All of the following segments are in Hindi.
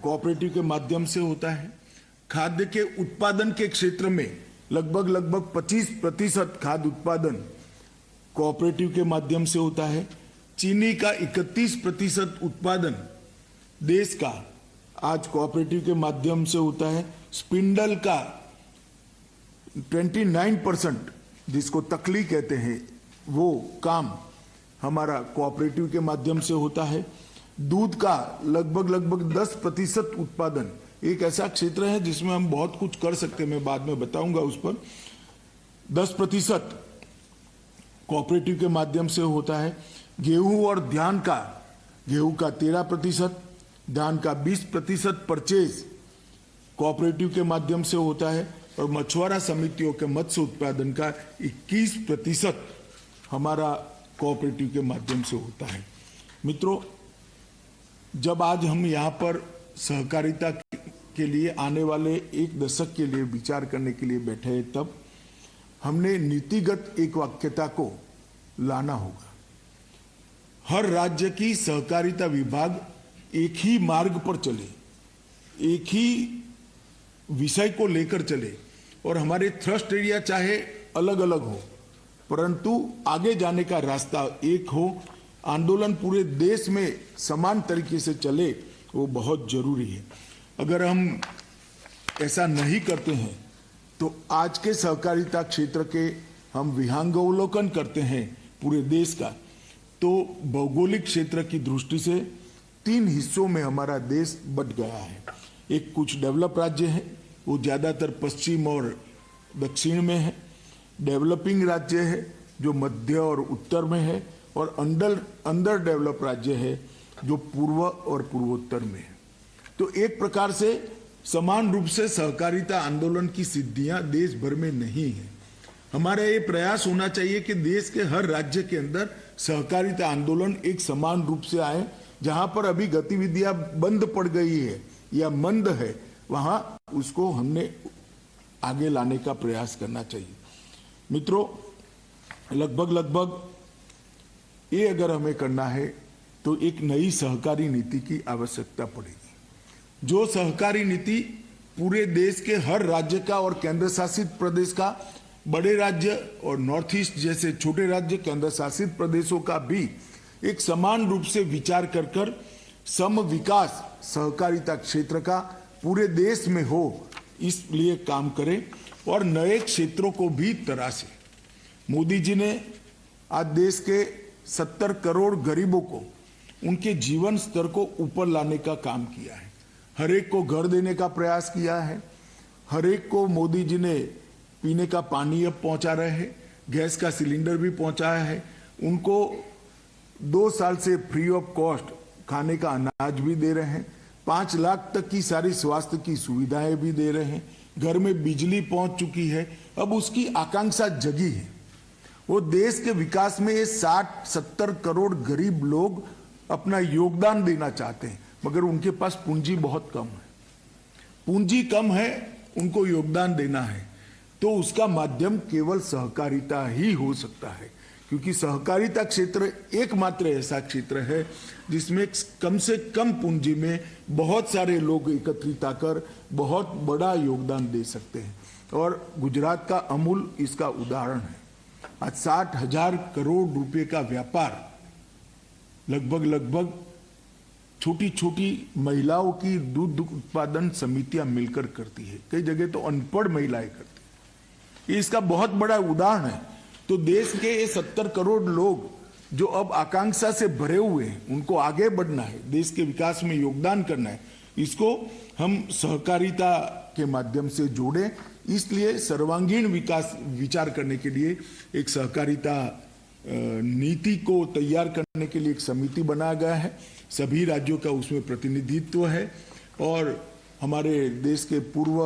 कोऑपरेटिव के माध्यम से होता है। खाद्य के उत्पादन के क्षेत्र में लगभग 25% खाद्य उत्पादन कोऑपरेटिव के माध्यम से होता है। चीनी का 31% उत्पादन देश का आज कोऑपरेटिव के माध्यम से होता है। स्पिंडल का 29% जिसको तकली कहते हैं वो काम हमारा कोऑपरेटिव के माध्यम से होता है। दूध का लगभग 10% उत्पादन एक ऐसा क्षेत्र है जिसमें हम बहुत कुछ कर सकते हैं, मैं बाद में बताऊंगा उस पर। 10% कोऑपरेटिव के माध्यम से होता है। गेहूं और धान का, गेहूं का 13%, धान का 20% परचेज कोऑपरेटिव के माध्यम से होता है। और मछुआरा समितियों के मत्स्य उत्पादन का 21% हमारा कोऑपरेटिव के माध्यम से होता है। मित्रों, जब आज हम यहाँ पर सहकारिता के लिए आने वाले एक दशक के लिए विचार करने के लिए बैठे हैं, तब हमने नीतिगत एक वाक्यता को लाना होगा। हर राज्य की सहकारिता विभाग एक ही मार्ग पर चले, एक ही विषय को लेकर चले, और हमारे थ्रस्ट एरिया चाहे अलग अलग हो परंतु आगे जाने का रास्ता एक हो। आंदोलन पूरे देश में समान तरीके से चले, वो बहुत जरूरी है। अगर हम ऐसा नहीं करते हैं तो आज के सहकारिता क्षेत्र के हम विहंगावलोकन करते हैं पूरे देश का, तो भौगोलिक क्षेत्र की दृष्टि से 3 हिस्सों में हमारा देश बंट गया है। एक कुछ डेवलप राज्य है, वो ज़्यादातर पश्चिम और दक्षिण में है। डेवलपिंग राज्य है जो मध्य और उत्तर में है, और अंडर डेवलप राज्य है जो पूर्व और पूर्वोत्तर में है। तो एक प्रकार से समान रूप से सहकारिता आंदोलन की सिद्धियां देश भर में नहीं है। हमारा ये प्रयास होना चाहिए कि देश के हर राज्य के अंदर सहकारिता आंदोलन एक समान रूप से आए। जहां पर अभी गतिविधियां बंद पड़ गई है या मंद है, वहां उसको हमने आगे लाने का प्रयास करना चाहिए। मित्रों, लगभग ये अगर हमें करना है तो एक नई सहकारी नीति की आवश्यकता पड़ेगी। जो सहकारी नीति पूरे देश के हर राज्य का और केंद्र शासित प्रदेश का, बड़े राज्य और नॉर्थ ईस्ट जैसे छोटे राज्य, केंद्र शासित प्रदेशों का भी एक समान रूप से विचार कर सम विकास सहकारिता क्षेत्र का पूरे देश में हो, इसलिए काम करें और नए क्षेत्रों को भी तराशें। मोदी जी ने आज देश के 70 करोड़ गरीबों को उनके जीवन स्तर को ऊपर लाने का काम किया है। हर एक को घर देने का प्रयास किया है। हर एक को मोदी जी ने पीने का पानी अब पहुंचा रहे हैं, गैस का सिलेंडर भी पहुंचाया है। उनको 2 साल से फ्री ऑफ कॉस्ट खाने का अनाज भी दे रहे हैं। 5 लाख तक की सारी स्वास्थ्य की सुविधाएं भी दे रहे हैं। घर में बिजली पहुंच चुकी है। अब उसकी आकांक्षा जगी है। वो देश के विकास में ये 60-70 करोड़ गरीब लोग अपना योगदान देना चाहते हैं, मगर उनके पास पूंजी बहुत कम है। पूंजी कम है, उनको योगदान देना है, तो उसका माध्यम केवल सहकारिता ही हो सकता है। क्योंकि सहकारिता क्षेत्र एकमात्र ऐसा क्षेत्र है जिसमें कम से कम पूंजी में बहुत सारे लोग एकत्रित आकर बहुत बड़ा योगदान दे सकते हैं। और गुजरात का अमूल इसका उदाहरण है। आज 60,000 करोड़ रुपए का व्यापार लगभग छोटी छोटी महिलाओं की दूध उत्पादन समितियां मिलकर करती है। कई जगह तो अनपढ़ महिलाएं करती है। ये इसका बहुत बड़ा उदाहरण है। तो देश के ये 70 करोड़ लोग जो अब आकांक्षा से भरे हुए हैं, उनको आगे बढ़ना है, देश के विकास में योगदान करना है, इसको हम सहकारिता के माध्यम से जोड़ें। इसलिए सर्वांगीण विकास विचार करने के लिए एक सहकारिता नीति को तैयार करने के लिए एक समिति बनाया गया है। सभी राज्यों का उसमें प्रतिनिधित्व है और हमारे देश के पूर्व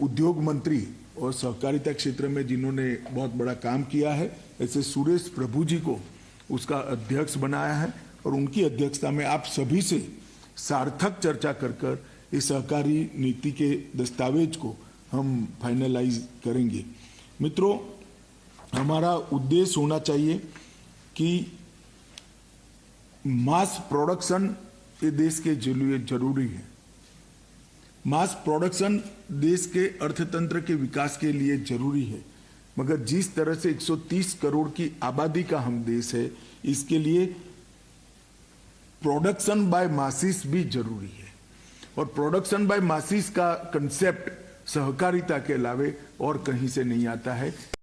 उद्योग मंत्री और सहकारिता क्षेत्र में जिन्होंने बहुत बड़ा काम किया है, ऐसे सुरेश प्रभु जी को उसका अध्यक्ष बनाया है और उनकी अध्यक्षता में आप सभी से सार्थक चर्चा कर इस सहकारी नीति के दस्तावेज को हम फाइनलाइज करेंगे। मित्रों, हमारा उद्देश्य होना चाहिए कि मास प्रोडक्शन ये देश के लिए जरूरी है। मास प्रोडक्शन देश के अर्थतंत्र के विकास के लिए जरूरी है, मगर जिस तरह से 130 करोड़ की आबादी का हम देश है, इसके लिए प्रोडक्शन बाय मासिस भी जरूरी है। और प्रोडक्शन बाय मासिस का कंसेप्ट सहकारिता के अलावे और कहीं से नहीं आता है।